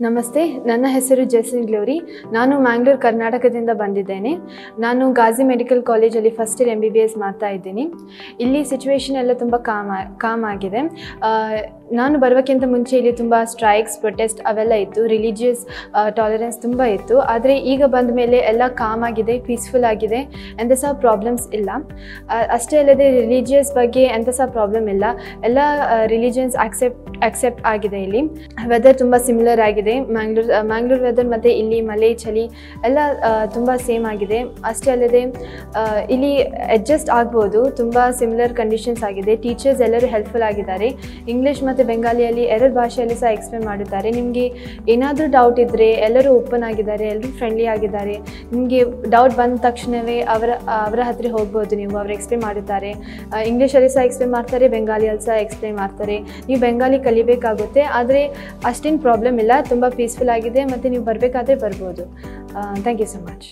ನಮಸ್ತೆ, ನನ್ನ ಹೆಸರು ಜೆಸ್ಸಿನ್ ಗ್ಲೋರಿ. ನಾನು ಮ್ಯಾಂಗ್ಳೂರು ಕರ್ನಾಟಕದಿಂದ ಬಂದಿದ್ದೇನೆ. ನಾನು ಗಾಜಿ ಮೆಡಿಕಲ್ ಕಾಲೇಜಲ್ಲಿ ಫಸ್ಟ್ ಇಯರ್ MBBS ಮಾಡ್ತಾ ಇದ್ದೀನಿ. ಇಲ್ಲಿ ಸಿಚುವೇಶನ್ ಎಲ್ಲ ತುಂಬ ಕಾಮ್ ಆಗಿದೆ. ನಾನು ಬರೋಕ್ಕಿಂತ ಮುಂಚೆ ಇಲ್ಲಿ ತುಂಬ ಸ್ಟ್ರೈಕ್ಸ್, ಪ್ರೊಟೆಸ್ಟ್ ಅವೆಲ್ಲ ಇತ್ತು. ರಿಲಿಜಿಯಸ್ ಟಾಲರೆನ್ಸ್ ತುಂಬ ಇತ್ತು. ಆದರೆ ಈಗ ಬಂದ ಮೇಲೆ ಎಲ್ಲ ಕಾಮ್ ಆಗಿದೆ, ಪೀಸ್ಫುಲ್ ಆಗಿದೆ, ಎಂಥ ಸಹ ಪ್ರಾಬ್ಲಮ್ಸ್ ಇಲ್ಲ. ಅಷ್ಟೇ ಅಲ್ಲದೆ ರಿಲಿಜಿಯಸ್ ಬಗ್ಗೆ ಎಂಥ ಸಹ ಪ್ರಾಬ್ಲಮ್ ಇಲ್ಲ. ಎಲ್ಲ ರಿಲಿಜಿಯನ್ಸ್ ಅಕ್ಸೆಪ್ಟ್ ಆಗಿದೆ. ಇಲ್ಲಿ ವೆದರ್ ತುಂಬ ಸಿಮಿಲರ್ ಆಗಿದೆ. ಮ್ಯಾಂಗ್ಳೂರು ವೆದರ್ ಮತ್ತು ಇಲ್ಲಿ ಮಳೆ, ಚಳಿ ಎಲ್ಲ ತುಂಬ ಸೇಮ್ ಆಗಿದೆ. ಅಷ್ಟೇ ಅಲ್ಲದೆ ಇಲ್ಲಿ ಅಡ್ಜಸ್ಟ್ ಆಗ್ಬೋದು. ತುಂಬ ಸಿಮಿಲರ್ ಕಂಡೀಷನ್ಸ್ ಆಗಿದೆ. ಟೀಚರ್ಸ್ ಎಲ್ಲರೂ ಹೆಲ್ಪ್ಫುಲ್ ಆಗಿದ್ದಾರೆ. ಇಂಗ್ಲೀಷ್ ಮತ್ತು ಬೆಂಗಾಲಿಯಲ್ಲಿ ಎರಡು ಭಾಷೆಯಲ್ಲಿ ಸಹ ಎಕ್ಸ್ಪ್ಲೇನ್ ಮಾಡಿದ್ದಾರೆ. ನಿಮಗೆ ಏನಾದರೂ ಡೌಟ್ ಇದ್ದರೆ ಎಲ್ಲರೂ ಓಪನ್ ಆಗಿದ್ದಾರೆ, ಎಲ್ಲರೂ ಫ್ರೆಂಡ್ಲಿ ಆಗಿದ್ದಾರೆ. ನಿಮಗೆ ಡೌಟ್ ಬಂದ ತಕ್ಷಣವೇ ಅವರ ಹತ್ರ ಹೋಗ್ಬೋದು ನೀವು. ಅವರು ಎಕ್ಸ್ಪ್ಲೇನ್ ಮಾಡಿದ್ದಾರೆ. ಇಂಗ್ಲೀಷಲ್ಲಿ ಸಹ ಎಕ್ಸ್ಪ್ಲೇನ್ ಮಾಡ್ತಾರೆ, ಬೆಂಗಾಲಿಯಲ್ಲಿ ಸಹ ಎಕ್ಸ್ಪ್ಲೇನ್ ಮಾಡ್ತಾರೆ. ನೀವು ಬೆಂಗಾಲಿ ಕಲಿಬೇಕಾಗುತ್ತೆ, ಆದರೆ ಅಷ್ಟೇನು ಪ್ರಾಬ್ಲಮ್ ಇಲ್ಲ. ತುಂಬ ಪೀಸ್ಫುಲ್ ಆಗಿದೆ ಮತ್ತು ನೀವು ಬರಬೇಕಾದ್ರೆ ಬರ್ಬೋದು. Thank you so much.